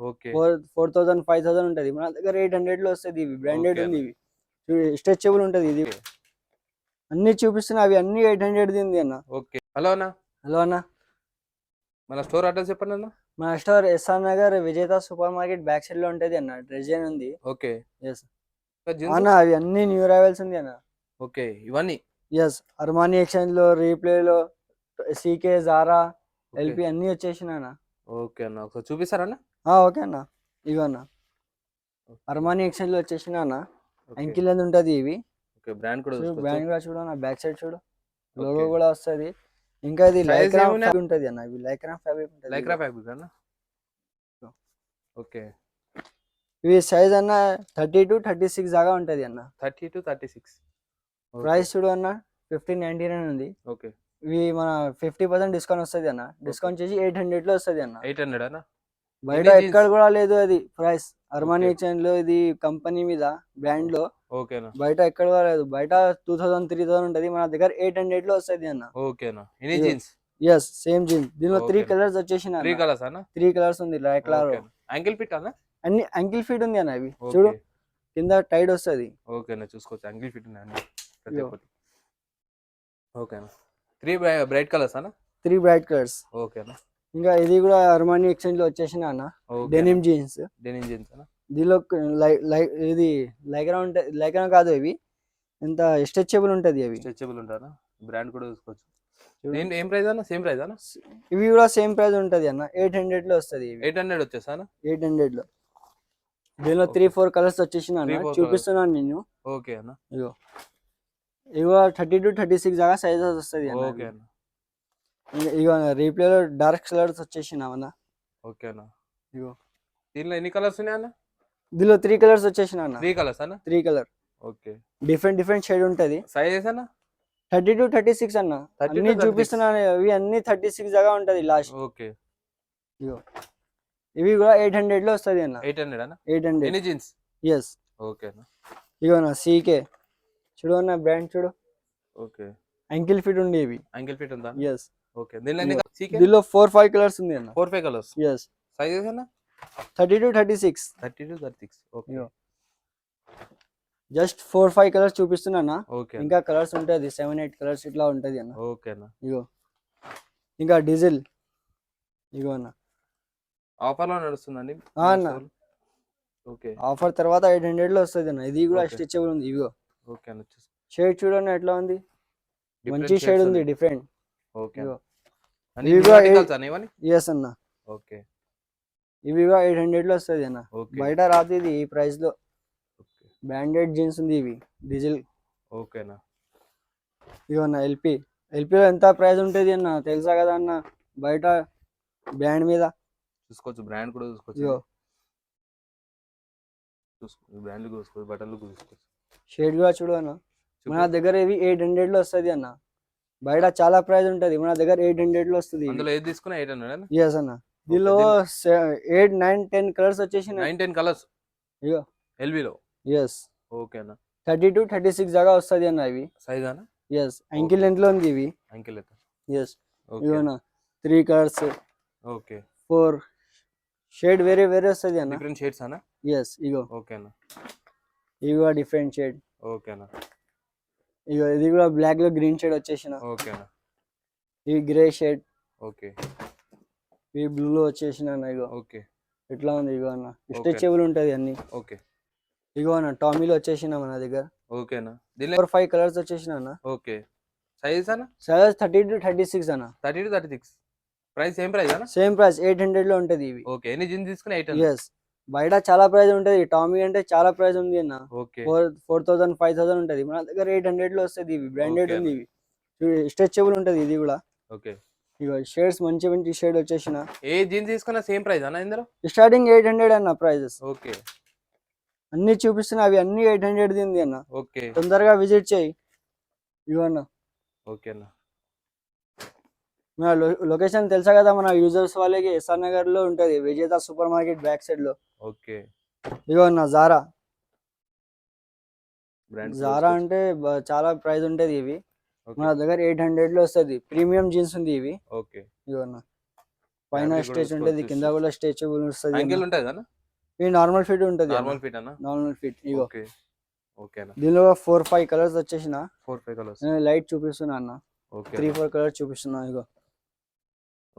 Okay. 4000 ఉంటది. మన దగ్గర 800లో వస్తది ఇవి. బ్రాండెడ్ ఓకే ఉంది అన్న. ఇవి. స్ట్రెచబుల్ ఉంటది ఇది. ఓకే. అన్నీ చూపిస్తున్నా అవి అన్నీ 800ది ఉంది అన్న. ఓకే. హలో అన్న. హలో అన్న. మన స్టోర్ అడ్రస్ చెప్పండన్న. మన స్టోర్ ఎస్ఆర్ నగర్ విజేత సూపర్ మార్కెట్ బ్యాక్ సైడ్ లో ఉంటది అన్న. డ్రెజన్ ఉంది. ఓకే. యెస్. జీన్స్. అన్న అవి అన్నీ న్యూ అరైవల్స్ ఉంది అన్న. ఓకే. ఇవన్నీ. యెస్. అర్మానీ ఎక్స్చేంజ్ లో, రీప్లేలో, సీకే, జారా, ఓకే. ఎల్పి అన్నీ వచ్చేసినా అన్న. ఓకే అన్న. ఒకసారి చూపిస్తారా అన్న? ఓకే అన్న. ఇగో అన్న. ఓకే. అర్మానీ ఎక్స్చేంజ్ లో వచ్చేసినా అన్న. ఓకే. అంకిల్ అని ఉంటది ఇవి. ఓకే. బ్రాండ్ కూడా చూడు చూసుకోవచ్చు. బ్రాండ్ కూడా చూడు అన్న. బ్యాక్ సైడ్ చూడు. Logo okay. కూడా వస్తది. ఇంకా ఇది సైజ్ లైక్రా ఏమున్నాయి? ఫ్యాబ్రిక్ ఉంటది అన్న. ఇవి లైక్రా ఫ్యాబ్రిక్ ఉంటది. లైక్రా ఫ్యాబ్రిక్ అన్న. ఓకే. ఇవి సైజ్ అన్న 30 to 36 దాకా ఉంటది అన్న. 30 to 36. ఓకే. ప్రైస్ చూడు అన్న 1599 ఉంది. ఓకే. ఇవి మన 50% డిస్కౌంట్ వస్తది అన్న. డిస్కౌంట్ చేసి 800లో వస్తది అన్న. 800 అన్న. బయట ఎన్ని ఎక్కడ జీన్స్? కూడా లేదు అది ప్రైస్. Armani okay. ఎక్స్చేంజ్ లో ఇది కంపెనీ మీద బ్రాండ్ లో ఓకేనా. బయట ఎక్కడ కూడా లేదు. బయట 2000 3000 ఉంటది. మన దగ్గర 800లో వస్తది అన్న. ఓకేనా. ఎన్ని ఇగో. జీన్స్? Yes same jeans. దీనిలో 3 ఓకేనా. కలర్స్ వచ్చేసిన 3 అన్న. కలర్స్ అన్న. 3 కలర్స్ ఉంది లైక్రా లో. ఓకేనా. యాంకిల్ ఫిట్ అన్న? అన్ని యాంకిల్ ఫిట్ ఉంది అన్న. ఇవి చూడు ఓకే. కింద టైడ్ వస్తది. ఓకేనా. చూసుకోవచ్చు యాంకిల్ ఫిట్ ఉన్నాయి అన్ని ప్రతి ఇగో. ఒక్కటి. ఓకేనా. 3 బ్రైట్ కలర్స్ అన్న? 3 బ్రైట్ కలర్స్. ఓకేనా. ఇంకా ఇది కూడా అర్మానీ ఎక్స్చేంజ్ లో వచ్చేసిన అన్న. ఓకేనా. Denim jeans. డెనిమ్ జీన్స్ అన్న. దీనిలో ఇది లైక్రా ఉంటది. లైక్రా కాదు ఇవి. ఎంత స్ట్రెచబుల్ ఉంటది అవి. స్ట్రెచబుల్ ఉంటారా? బ్రాండ్ కూడా చూసుకోవచ్చు. చూడు. దీని ఏం ప్రైస్ అన్న? సేమ్ ప్రైస్ అన్న? ఇవి కూడా సేమ్ ప్రైస్ ఉంటది అన్న. 800లో వస్తది ఇవి. 800 వచ్చేసా అన్న? 800లో. దీనిలో ఓకే. 3-4 కలర్స్ వచ్చేసిన అన్న. 3-4 కలర్స్. చూపిస్తున్నాను నేను. ఓకే అన్న. ఇగో. ఇగో 30 to 36 దాకా సైజెస్ వస్తది అన్న. ఓకే అన్న. ఇగో రీప్లేలో డార్క్ కలర్స్ వచ్చేసినాం అన్న. ఓకే అన్న. ఇగో. దీనిలో ఎన్ని కలర్స్ ఉన్నాయి అన్న? దీనిలో 3 కలర్స్ వచ్చేసిన అన్న. 3 కలర్స్ అన్న. 3 కలర్. ఓకే. డిఫరెంట్ షేడ్ ఉంటది. సైజెస్ అన్న? 30 to 36 అన్న. 30 to అన్ని 36. చూపిస్తున్నాను. ఇవి అన్ని 36 దాకా ఉంటది లాస్ట్. ఓకే. ఇగో. ఇవి కూడా 800లో వస్తది అన్న. 800 అన్న. 800. ఎన్ని జీన్స్? యెస్. ఓకే అన్న. ఇగో అన్న సీకే. చూడు అన్న బ్రాండ్ చూడు. ఓకే. యాంకిల్ ఫిట్ ఉంది ఇవి. యాంకిల్ ఫిట్ ఉందా? యెస్. ఓకే. దీనిలో ఎన్ని సీకే? దీనిలో 4-5 కలర్స్ ఉంది అన్న. 4-5 కలర్స్. యెస్. సైజెస్ అన్న? 30 to 36. 30 to 36. Okay. Ego. Just 4-5 colours చూపిస్తున్నా అన్న. ఓకే. ఇంకా కలర్స్ ఉంటది. 7-8 కలర్స్ ఇట్లా ఉంటది అన్న. ఓకే అన్న. ఇగో. ఇంకా డీజిల్. ఇగో అన్న. ఆఫర్ లో నడుస్తుందండి అన్న. ఓకే. ఆఫర్ తర్వాత 800లో వస్తది అన్న. ఇది కూడా ఓకే. స్ట్రెచబుల్ ఉంది. ఇగో. ఓకే అన్న. షేడ్ చూడన్న ఎట్లా ఉంది. Different మంచి shades షేడ్ ఉంది. ఉన్నాయి. డిఫరెంట్. ఓకే ఇగో. అన్న. ఇవి ఇవి కూడా articles అన్న ఇవన్నీ? యెస్ అన్న. ఓకే. ఇవి కూడా 800లో వస్తది అన్న. ఓకే. బయట రాదు ఇది ఈ ప్రైస్ లో. ఓకే. బ్రాండెడ్ జీన్స్ ఉంది ఇవి. డీజిల్. ఓకేనా. ఇగో అన్న ఎల్పిలో ఎంత ప్రైస్ ఉంటది అన్న తెలుసా కదా అన్న. బయట బ్రాండ్ మీద చూసుకోవచ్చు. బ్రాండ్ కూడా చూసుకోవచ్చు. ఇగో. బ్రాండ్ చూసుకోవచ్చు. బట్టలు చూసుకోవచ్చు. షేడ్ కూడా చూడు అన్న. మన దగ్గర ఇవి 800లో వస్తది అన్న. బయట చాలా ప్రైస్ ఉంటది. మన దగ్గర 800లో వస్తుంది. అందులో ఏది తీసుకున్నా 800 అన్న. యెస్ అన్న. దీనిలో 8, 9, 10 కలర్స్ వచ్చేసి 9-10 కలర్స్. ఇగో. ఎల్బీలో. యెస్. ఓకే అన్న. 30 to 36 దాకా వస్తది అన్న ఇవి. సైజ్ అన్న? యెస్. యాంకిల్ లెంత్ లో ఉంది ఇవి. యాంకిల్ ఎంత? యెస్. ఓకే. ఇగో అన్న 3 కలర్స్. ఓకే. 4 షేడ్ వేరే వస్తది అన్న. డిఫరెంట్ షేడ్స్ అన్న. యెస్. ఇగో. ఓకే అన్న. ఇవి కూడా డిఫరెంట్ షేడ్. ఓకే అన్న. ఇగో ఇది కూడా బ్లాక్ లో గ్రీన్ షేడ్ వచ్చేసిన. ఓకే అన్న. ఇవి గ్రే షేడ్. ఓకే. ఇవి బ్లూ లో వచ్చేసిన అన్న. ఇగో. ఓకే. ఎట్లా ఉంది ఇగో అన్న. స్ట్రెచబుల్ ఉంటది అన్ని. ఓకే. ఇగో అన్న టామీలో వచ్చేసిన మన దగ్గర. ఓకేనా. దీనిలో 4-5 కలర్స్ వచ్చేసిన అన్న. ఓకే. సైజ్ అన్న? సైజ్ 30 to 36 అన్న. 30 to 36. ప్రైస్ సేమ్ ప్రైస్ అన్న? సేమ్ ప్రైస్ 800లో ఉంటది ఇవి. ఓకే. ఎన్ని జీన్స్ తీసుకున్నా 800? యెస్. బయట చాలా ప్రైస్ ఉంటది. టామీ అంటే చాలా ప్రైస్ ఉంది అన్న. ఓకే. 4000 5000 ఉంటది. మన దగ్గర 800లో వస్తది ఇవి. బ్రాండెడ్ ఓకే ఉంది అన్న. ఇవి. స్ట్రెచబుల్ ఉంటది ఇది కూడా. ఓకే. ఇగో షేడ్స్ మంచి షేడ్ వచ్చేసిన. ఏ జీన్స్ తీసుకున్నా సేమ్ ప్రైస్ అన్న ఇందులో? స్టార్టింగ్ 800 అన్న ప్రైజెస్. ఓకే. అన్ని చూపిస్తున్నా అవి అన్ని 800ది ఉంది అన్న. ఓకే. తొందరగా విజిట్ చేయి. ఇగో అన్న. ఓకే అన్న. మన లొకేషన్ తెలుసా కదా మన యూజర్స్ వాళ్ళకి. ఎస్ఆర్ నగర్ లో ఉంటది. విజేత సూపర్ మార్కెట్ బ్యాక్ సైడ్ లో. ఓకే. ఇగో అన్న జారా. బ్రాండ్ జారా అంటే చాలా ప్రైస్ ఉంటది ఇవి. మన దగ్గర 800లో వస్తది. ప్రీమియం జీన్స్ ఉంది ఇవి. ఓకే. ఇగో అన్న. పైన Fabric కూడా స్టేచ్ ఉంటుంది, చూసుకోవచ్చు. కింద కూడా స్ట్రెచబుల్ వస్తుంది. యాంగిల్ ఉంటుంది కదా ఇది నార్మల్ ఫిట్ ఉంటుంది. నార్మల్ ఫిట్ అన్న నార్మల్ ఫిట్. ఇగో ఓకే ఓకే అన్న దీనిలో 4-5 కలర్స్ వచ్చేసిన 4-5 కలర్స్ నేను లైట్ చూపిస్తున్నా అన్న. ఓకే 3-4 కలర్స్ చూపిస్తున్నా. ఇగో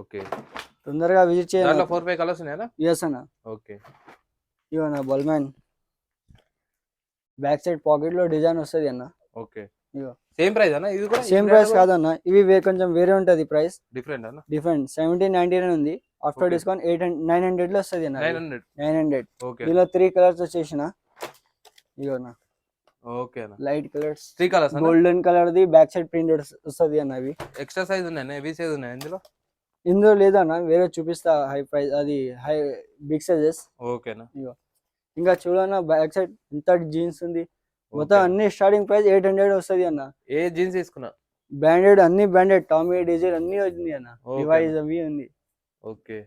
ఓకే తొందరగా విజిట్ దాంట్లో చేయాలి. 4-5 కలర్స్ ఉన్నాయా ఎస్ అన్న. ఓకే ఇగో అన్న బల్మాన్ బ్యాక్ సైడ్ పాకెట్ లో డిజైన్ వస్తుంది అన్న. ఓకే ఇగో సేమ్ ప్రైస్ అన్న ఇది కూడా సేమ్ ప్రైస్ కాదన్న, ఇవి కొంచెం వేరే ఉంటది ప్రైస్. డిఫరెంట్ అన్న డిఫరెంట్ 1799 ఉంది. After Okay. డిస్కౌంట్ 900 లో వస్తుంది అన్న. 900 900. ఓకే దీనిలో 3 కలర్స్ వచ్చేసిన. ఇగోనా ఓకే అన్న లైట్ కలర్స్, 3 కలర్స్ అన్న golden colour the back side print వస్తుంది అన్న. అవి ఎక్స్ట్రా సైజ్ ఉన్నాయి హెవీ సైజ్ ఉన్నాయి ఇందులో ఇందులో లేదన్న, వేరే చూపిస్తా. హై ప్రైస్ అది హై బిగ్ సైజెస్. ఓకేనా ఇంకా చూడన్న బ్యాక్ సైడ్ ఎంత జీన్స్ ఉంది. మొత్తం అన్ని స్టార్టింగ్ ప్రైస్ 800 వస్తుంది అన్న. ఏ జీన్స్ తీసుకున్నా బ్రాండెడ్, అన్ని బ్రాండెడ్, టామీ డీజిల్ అన్ని వచ్చింది అన్న. Okay. డివైస్ అవి ఉంది. ఓకే